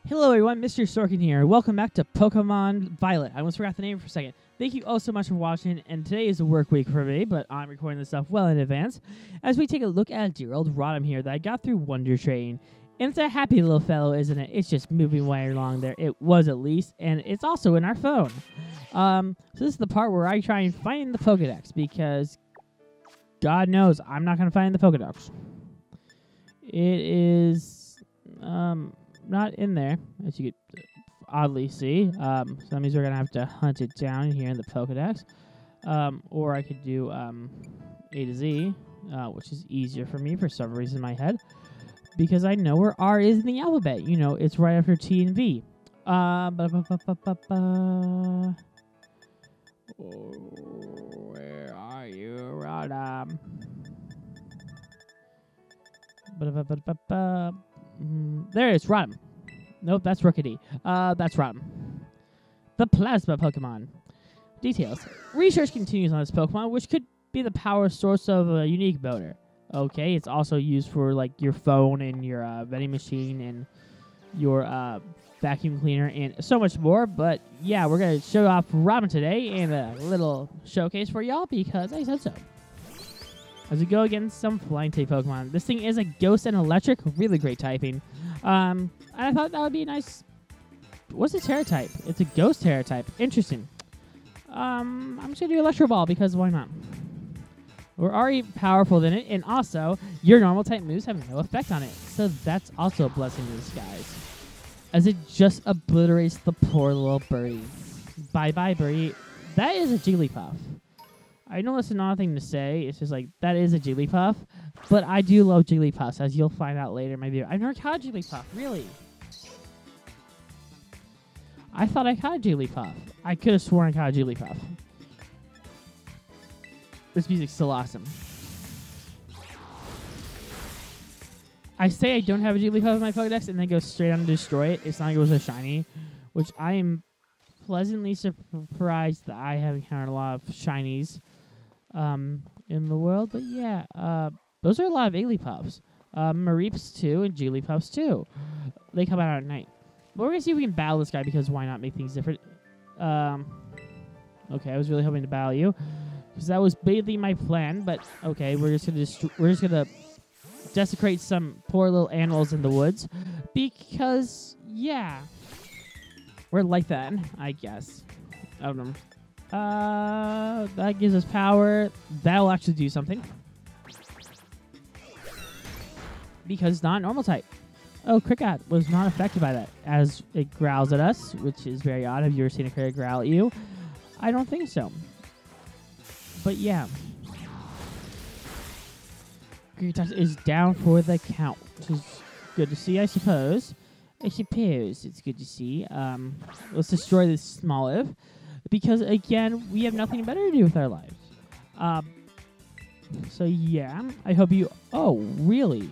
Hello everyone, Mr. Sorkin here. Welcome back to Pokemon Violet. I almost forgot the name for a second. Thank you all so much for watching, and today is a work week for me, but I'm recording this stuff well in advance as we take a look at dear old Rotom here that I got through Wonder Train. And it's a happy little fellow, isn't it? It's just moving way along there. It was at least, and it's also in our phone. So this is the part where I try and find the Pokedex, because God knows I'm not going to find the Pokedex. It is not in there, as you could oddly see. So that means we're going to have to hunt it down here in the Pokedex. Or I could do A to Z, which is easier for me for some reason in my head, because I know where R is in the alphabet. You know, it's right after T and V. Where are you, Rotom? There it is, Rotom. Nope, that's Rookity. That's Rotom. The Plasma Pokemon. Details. Research continues on this Pokemon, which could be the power source of a unique motor. Okay, it's also used for like your phone and your vending machine and your vacuum cleaner and so much more. But yeah, we're gonna show off Rotom today in a little showcase for y'all because I said so. As we go against some flying type Pokemon, this thing is a Ghost and Electric, really great typing. I thought that would be a nice. What's the Terra type? It's a Ghost Terra type. Interesting. I'm just gonna do Electro Ball because why not? We're already powerful than it, and also, your normal type moves have no effect on it. So that's also a blessing in disguise. As it just obliterates the poor little birdie. Bye-bye, birdie. That is a Jigglypuff. I know that's another thing to say. It's just like, that is a Jigglypuff. But I do love Jigglypuffs, as you'll find out later in my video. I've never caught a Jigglypuff, really. I thought I caught a Jigglypuff. I could have sworn I caught a Jigglypuff. This music's still awesome. I say I don't have a Jigglypuff in my Pokedex and then go straight on to destroy it. It's not like it was a shiny, which I am pleasantly surprised that I have encountered a lot of shinies in the world. But yeah, those are a lot of Igglypuffs. Mareeps too, and Jigglypuffs too. They come out at night. But we're going to see if we can battle this guy because why not make things different? Okay, I was really hoping to battle you. Because that was basically my plan, but okay, we're just gonna desecrate some poor little animals in the woods, because yeah, we're like that, I guess. I don't know. That gives us power. That'll actually do something, because it's not a normal type. Oh, Cricket was not affected by that, as it growls at us, which is very odd. Have you ever seen a cricket growl at you? I don't think so. But yeah, Cricket is down for the count, which is good to see, I suppose. I suppose it's good to see. Let's destroy this Smoliv, because again, we have nothing better to do with our lives. So yeah, I hope you. Oh, really?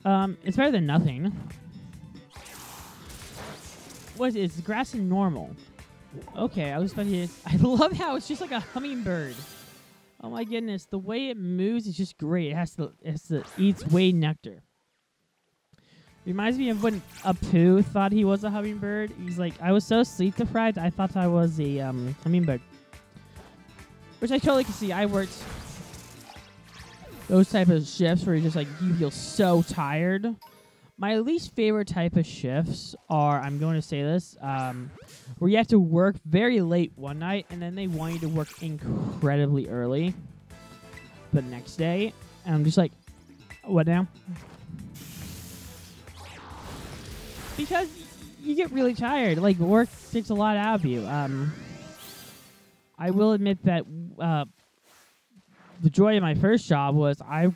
It's better than nothing. What is it? It's grass and normal. Okay, I was funny. I love how it's just like a hummingbird. Oh my goodness, the way it moves is just great. It has to eat way nectar. Reminds me of when Apu thought he was a hummingbird. He's like, I was so sleep deprived, I thought I was a hummingbird. Which I totally can see. I worked those type of shifts where you're just like, you feel so tired. My least favorite type of shifts are, I'm going to say this, where you have to work very late one night and then they want you to work incredibly early the next day. And I'm just like, what now? Because you get really tired. Like, work takes a lot out of you. I will admit that the joy of my first job was I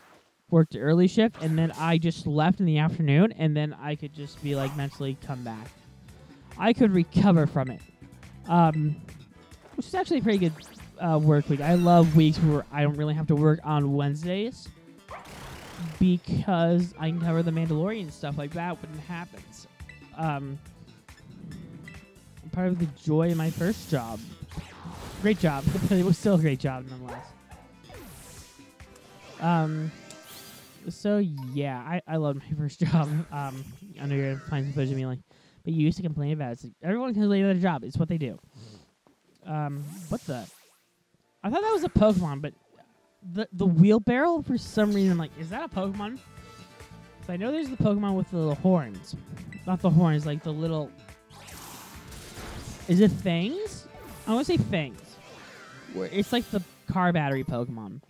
worked early shift, and then I just left in the afternoon, and then I could just be like mentally come back. I could recover from it, which is actually a pretty good work week. I love weeks where I don't really have to work on Wednesdays because I can cover the Mandalorian stuff like that when it happens. Part of the joy of my first job. Great job, but it was still a great job nonetheless. So yeah, I loved my first job. I know you're gonna find some footage of me like, but you used to complain about it. It's like, everyone complains about a job. It's what they do. What the? I thought that was a Pokemon, but the wheelbarrow for some reason, I'm like, is that a Pokemon? So I know there's the Pokemon with the little horns, not the horns, like the little. Is it fangs? I want to say fangs. Where it's like the car battery Pokemon.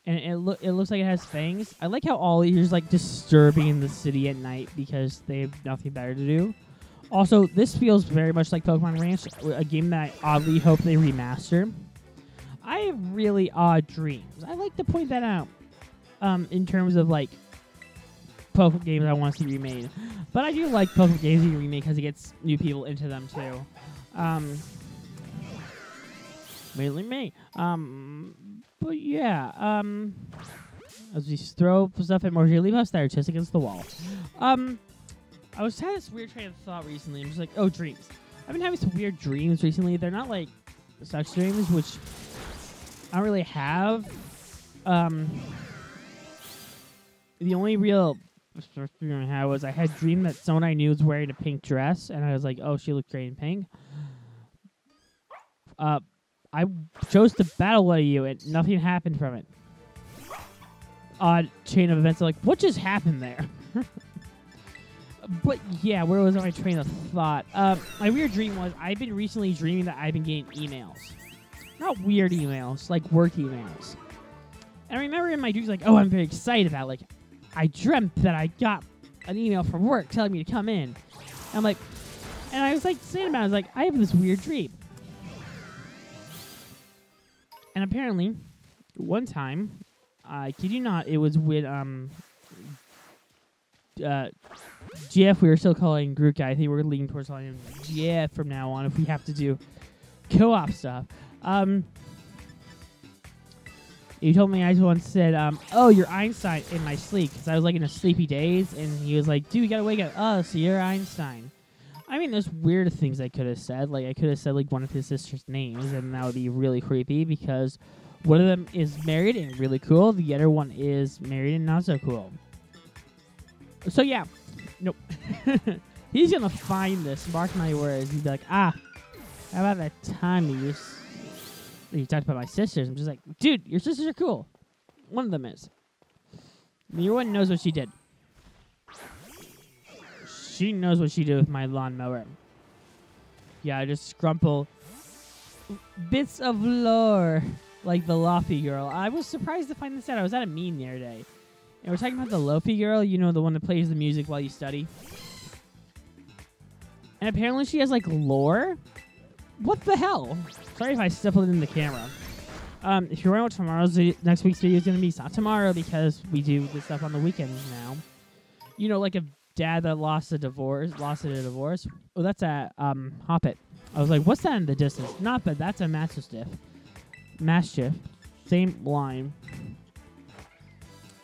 And it looks like it has fangs. I like how Ollie is like disturbing the city at night because they have nothing better to do. Also, this feels very much like Pokemon Ranch, a game that I oddly hope they remaster. I have really odd dreams. I like to point that out in terms of like Pokemon games I want to see remade. But I do like Pokemon games being remade because it gets new people into them too. Mainly me. But yeah, as we throw stuff at more leave us, they're just against the wall. I was having this weird train of thought recently. I'm just like, oh, dreams. I've been having some weird dreams recently. They're not like sex dreams, which I don't really have. The only real dream I had was I had a dream that someone I knew was wearing a pink dress, and I was like, oh, she looked great in pink. I chose to battle one of you, and nothing happened from it. Odd chain of events. Like, what just happened there? But yeah, where was my train of thought? My weird dream was I've been recently dreaming that I've been getting emails. Not weird emails, like work emails. And I remember in my dreams, like, oh, I'm very excited about it. Like, I dreamt that I got an email from work telling me to come in. And I'm like, and I was like saying about it, I was like, I have this weird dream. And apparently, one time, I kid you not, it was with Jeff. We were still calling Groot Guy. I think we're leaning towards calling him Jeff from now on if we have to do co-op stuff. He told me I once said, oh, you're Einstein in my sleep, because I was like in a sleepy daze, and he was like, dude, you gotta wake up. Oh, so you're Einstein. I mean, there's weird things I could have said. Like, I could have said, like, one of his sister's names, and that would be really creepy, because one of them is married and really cool. The other one is married and not so cool. So, yeah. Nope. He's going to find this. Mark my words. He'd be like, how about that time you talked about my sisters? I'm just like, dude, your sisters are cool. One of them is. The other one knows what she did. She knows what she did with my lawnmower. Yeah, I just scrumple bits of lore like the Lofi girl. I was surprised to find this out. I was at a meme the other day. And we're talking about the Lofi girl, you know, the one that plays the music while you study. And apparently she has, like, lore? What the hell? Sorry if I stippled it in the camera. If you're wondering what tomorrow's next week's video is going to be, it's not tomorrow because we do this stuff on the weekends now. You know, like a dad that lost in a divorce. Oh, that's a Hoppit. I was like, what's that in the distance? Not bad. That's a Mastiff. Same line.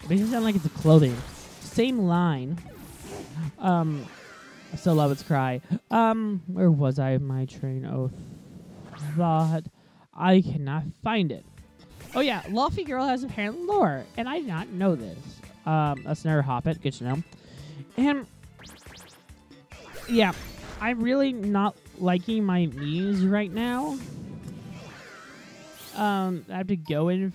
It makes it sound like it's a clothing. Same line. I still love its cry. Where was I? My train of thought. I cannot find it. Oh yeah, Luffy Girl has apparent lore, and I did not know this. That's another Hoppit. Good to know. And yeah, I'm really not liking my meetings right now. I have to go in.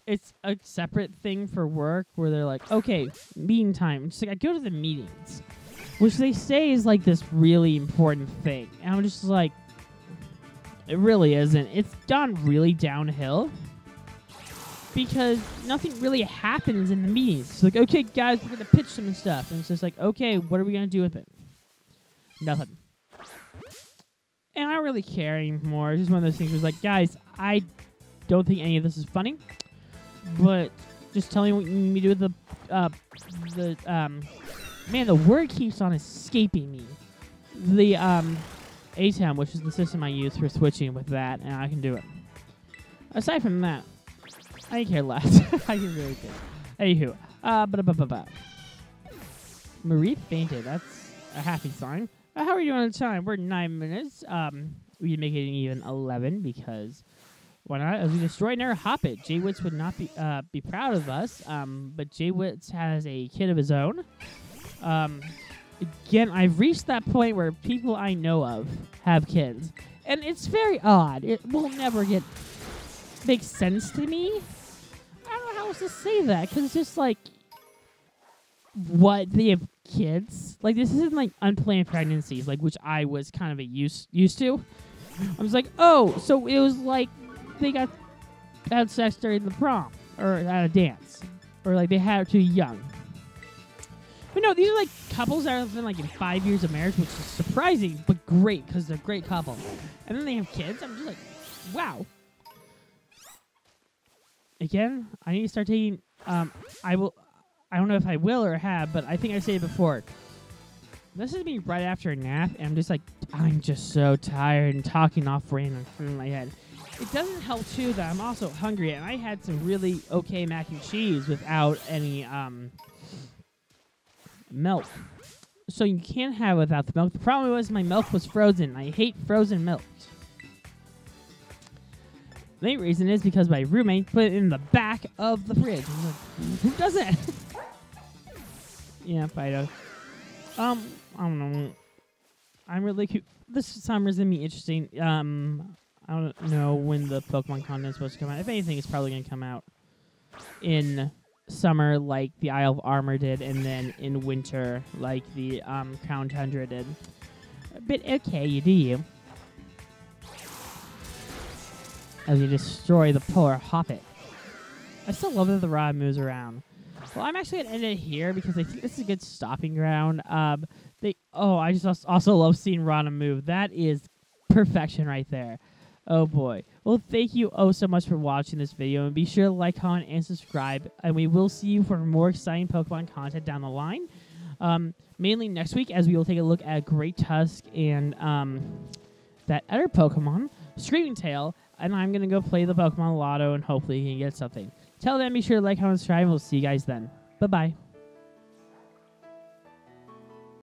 It's a separate thing for work where they're like, okay, meeting time. It's like I go to the meetings, which they say is like this really important thing. And I'm just like, it really isn't. It's gone really downhill because nothing really happens in the meetings. It's like, okay, guys, we're going to pitch some stuff. And it's just like, okay, what are we going to do with it? Nothing. And I don't really care anymore. It's just one of those things where it's like, guys, I don't think any of this is funny. But just tell me what you need me to do with man, the word keeps on escaping me. The ATEM, which is the system I use for switching with that, and I can do it. Aside from that, I care less. I can really care. Anywho, Marie fainted. That's a happy sign. How are you doing on time? We're 9 minutes. We can make it even 11 because Why not? As we destroy Nara Hoppit. Jaywitz would not be proud of us, but Jaywitz has a kid of his own. Again, I've reached that point where people I know of have kids, and it's very odd. It will never make sense to me. I don't know how else to say that, because it's just like, what, they have kids? Like, this isn't like unplanned pregnancies, like, which I was kind of used to. I was like, oh, so it was like they had sex during the prom or at a dance, or like they had too young. But no, these are like couples that have been like in 5 years of marriage, which is surprising but great because they're a great couple. And then they have kids. I'm just like, wow. Again, I need to start taking. I don't know if I will or have, but I think I said it before. This is me right after a nap, and I'm just so tired and talking off random in my head. It doesn't help, too, that I'm also hungry, and I had some really okay mac and cheese without any milk. So you can't have it without the milk. The problem was my milk was frozen. I hate frozen milk. The main reason is because my roommate put it in the back of the fridge. I'm like, who does it? Yeah, Fido. I don't know. I'm really cute. This summer's gonna be interesting. I don't know when the Pokemon content is supposed to come out. If anything, it's probably gonna come out in summer, like the Isle of Armor did, and then in winter, like the Crown Tundra did. But okay, you do you. As you destroy the Polar Hoppit. I still love that the rod moves around. Well, I'm actually gonna end it here because I think this is a good stopping ground. I just also love seeing Rotom move. That is perfection right there. Oh boy. Well, thank you so much for watching this video, and be sure to like, comment, and subscribe. And we will see you for more exciting Pokemon content down the line. Mainly next week, as we will take a look at Great Tusk and that other Pokemon, Screaming Tail. And I'm gonna go play the Pokemon Lotto, and hopefully you can get something. Till then, be sure to like, comment, and subscribe, and we'll see you guys then. Bye-bye.